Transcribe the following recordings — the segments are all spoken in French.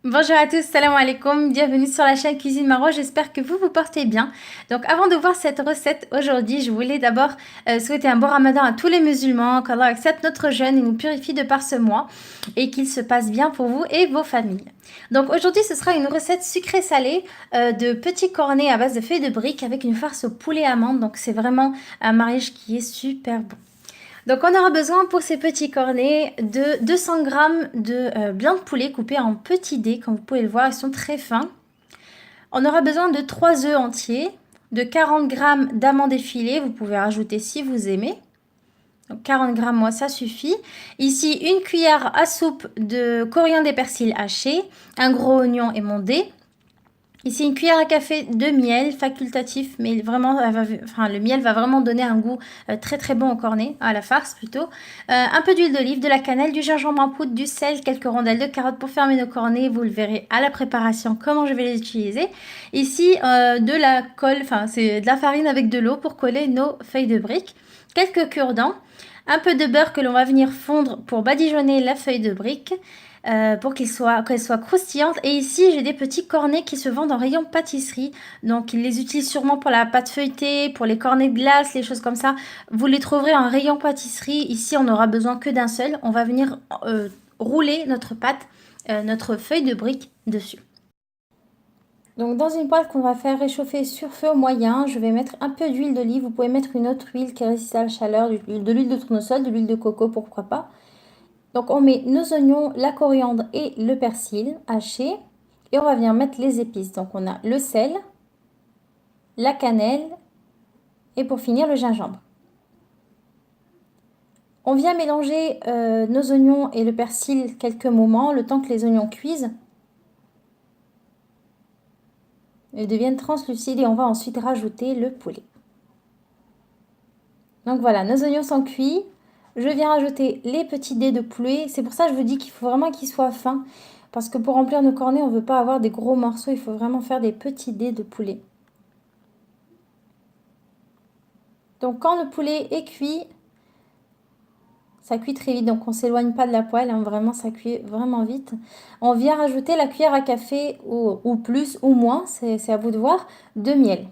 Bonjour à tous, salam alaikum, bienvenue sur la chaîne Cuisine Maro, j'espère que vous vous portez bien. Donc avant de voir cette recette aujourd'hui, je voulais d'abord souhaiter un bon ramadan à tous les musulmans, qu'Allah accepte notre jeûne et nous purifie de par ce mois et qu'il se passe bien pour vous et vos familles. Donc aujourd'hui ce sera une recette sucrée-salée de petits cornets à base de feuilles de briques avec une farce au poulet amande, donc c'est vraiment un mariage qui est super bon. Donc on aura besoin pour ces petits cornets de 200 grammes de blanc de poulet coupés en petits dés. Comme vous pouvez le voir, ils sont très fins. On aura besoin de 3 œufs entiers, de 40 grammes d'amandes effilées. Vous pouvez rajouter si vous aimez. Donc 40 grammes, moi, ça suffit. Ici, une cuillère à soupe de coriandre et persil haché, un gros oignon émondé. Ici, une cuillère à café de miel facultatif, mais vraiment, le miel va vraiment donner un goût très très bon au cornet, à la farce plutôt. Un peu d'huile d'olive, de la cannelle, du gingembre en poudre, du sel, quelques rondelles de carottes pour fermer nos cornets. Vous le verrez à la préparation comment je vais les utiliser. Ici, de la colle, enfin c'est de la farine avec de l'eau pour coller nos feuilles de briques. Quelques cure-dents, un peu de beurre que l'on va venir fondre pour badigeonner la feuille de brique pour qu'elle soit croustillante. Et ici, j'ai des petits cornets qui se vendent en rayon pâtisserie. Donc, ils les utilisent sûrement pour la pâte feuilletée, pour les cornets de glace, les choses comme ça. Vous les trouverez en rayon pâtisserie. Ici, on n'aura besoin que d'un seul. On va venir rouler notre pâte, notre feuille de brique dessus. Donc dans une poêle qu'on va faire réchauffer sur feu moyen, je vais mettre un peu d'huile d'olive. Vous pouvez mettre une autre huile qui résiste à la chaleur, de l'huile de tournesol, de l'huile de coco, pourquoi pas. Donc on met nos oignons, la coriandre et le persil haché. Et on va venir mettre les épices. Donc on a le sel, la cannelle et pour finir le gingembre. On vient mélanger nos oignons et le persil quelques moments, le temps que les oignons cuisent et deviennent translucides, et on va ensuite rajouter le poulet. Donc voilà, nos oignons sont cuits. Je viens rajouter les petits dés de poulet. C'est pour ça que je vous dis qu'il faut vraiment qu'ils soient fins. Parce que pour remplir nos cornets, on ne veut pas avoir des gros morceaux. Il faut vraiment faire des petits dés de poulet. Donc quand le poulet est cuit, ça cuit très vite. Donc on ne s'éloigne pas de la poêle. Hein, vraiment, ça cuit vraiment vite. On vient rajouter la cuillère à café ou plus ou moins, c'est à vous de voir, de miel.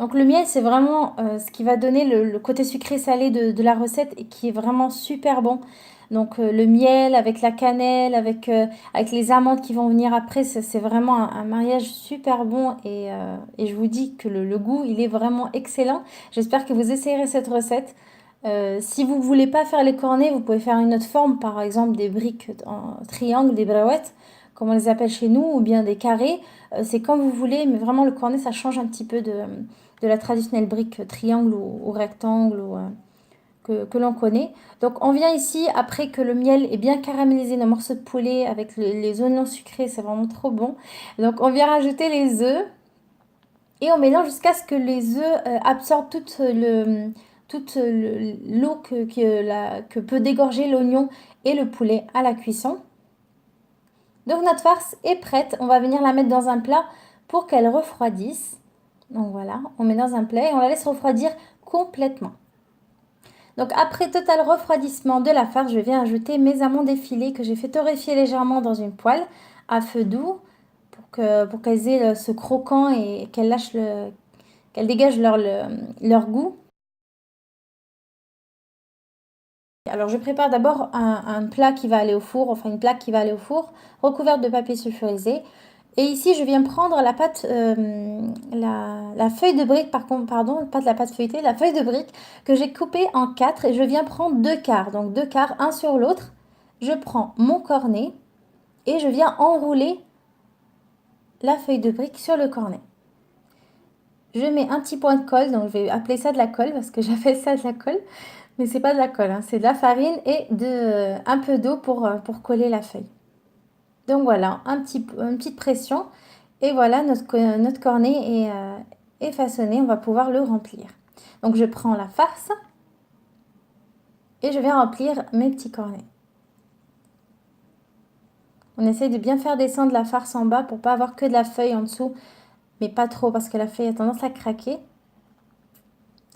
Donc le miel, c'est vraiment ce qui va donner le côté sucré-salé de la recette et qui est vraiment super bon. Donc le miel avec la cannelle, avec les amandes qui vont venir après, c'est vraiment un mariage super bon et je vous dis que le goût, il est vraiment excellent. J'espère que vous essayerez cette recette. Si vous ne voulez pas faire les cornets, vous pouvez faire une autre forme, par exemple des briques en triangle, des brouettes, comme on les appelle chez nous, ou bien des carrés. C'est comme vous voulez, mais vraiment le cornet, ça change un petit peu de la traditionnelle brique triangle ou rectangle que l'on connaît. Donc on vient ici, après que le miel est bien caramélisé, nos morceaux de poulet avec les oignons sucrés, c'est vraiment trop bon. Donc on vient rajouter les œufs et on mélange jusqu'à ce que les œufs absorbent toute l'eau que peut dégorger l'oignon et le poulet à la cuisson. Donc notre farce est prête, on va venir la mettre dans un plat pour qu'elle refroidisse. Donc voilà, on met dans un plat et on la laisse refroidir complètement. Donc après total refroidissement de la farce, je viens ajouter mes amandes effilées que j'ai fait torréfier légèrement dans une poêle à feu doux pour qu'elles aient ce croquant et qu'elles dégagent leur goût. Alors je prépare d'abord un plat qui va aller au four, enfin une plaque qui va aller au four, recouverte de papier sulfurisé. Et ici, je viens prendre la pâte, la feuille de brique, pardon, pas de la pâte feuilletée, la feuille de brique que j'ai coupée en 4 et je viens prendre 2 quarts. Donc 2 quarts, un sur l'autre. Je prends mon cornet et je viens enrouler la feuille de brique sur le cornet. Je mets un petit point de colle, donc je vais appeler ça de la colle parce que j'appelle ça de la colle. Mais c'est pas de la colle, hein, c'est de la farine et un peu d'eau pour coller la feuille. Donc voilà, une petite pression. Et voilà, notre cornet est façonné, on va pouvoir le remplir. Donc je prends la farce et je vais remplir mes petits cornets. On essaye de bien faire descendre la farce en bas pour pas avoir que de la feuille en dessous, mais pas trop parce que la feuille a tendance à craquer.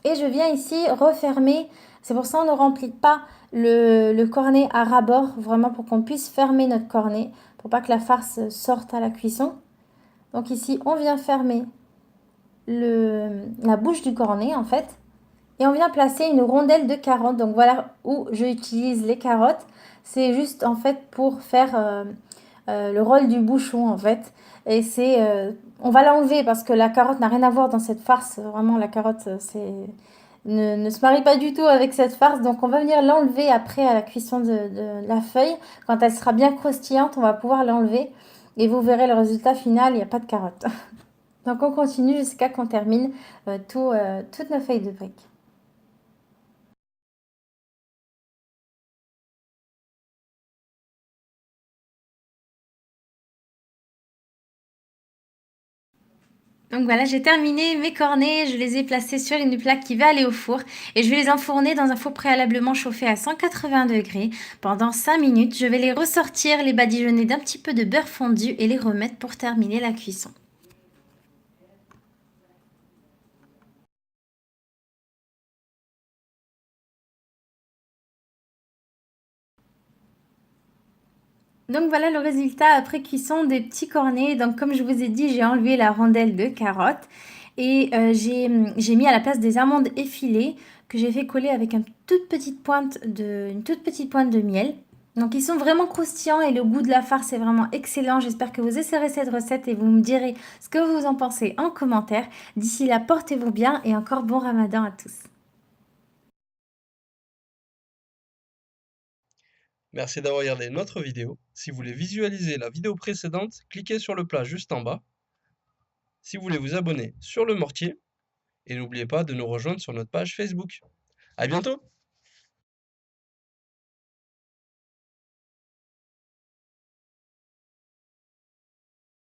Et je viens ici refermer C'est pour ça qu'on ne remplit pas le cornet à ras-bord, vraiment pour qu'on puisse fermer notre cornet, pour pas que la farce sorte à la cuisson. Donc ici, on vient fermer la bouche du cornet en fait. Et on vient placer une rondelle de carottes. Donc voilà où j'utilise les carottes. C'est juste en fait pour faire le rôle du bouchon en fait. Et on va l'enlever parce que la carotte n'a rien à voir dans cette farce. Vraiment, la carotte, ne se marie pas du tout avec cette farce. Donc on va venir l'enlever après à la cuisson de la feuille. Quand elle sera bien croustillante, on va pouvoir l'enlever. Et vous verrez le résultat final, il n'y a pas de carotte. Donc on continue jusqu'à qu'on termine toutes nos feuilles de briques. Donc voilà, j'ai terminé mes cornets, je les ai placés sur une plaque qui va aller au four et je vais les enfourner dans un four préalablement chauffé à 180 degrés pendant 5 minutes. Je vais les ressortir, les badigeonner d'un petit peu de beurre fondu et les remettre pour terminer la cuisson. Donc voilà le résultat après cuisson des petits cornets. Donc comme je vous ai dit, j'ai enlevé la rondelle de carotte et j'ai mis à la place des amandes effilées que j'ai fait coller avec une toute petite pointe de miel. Donc ils sont vraiment croustillants et le goût de la farce est vraiment excellent. J'espère que vous essaierez cette recette et vous me direz ce que vous en pensez en commentaire. D'ici là, portez-vous bien et encore bon ramadan à tous. Merci d'avoir regardé notre vidéo. Si vous voulez visualiser la vidéo précédente, cliquez sur le plat juste en bas. Si vous voulez vous abonner sur le mortier, et n'oubliez pas de nous rejoindre sur notre page Facebook. À bientôt!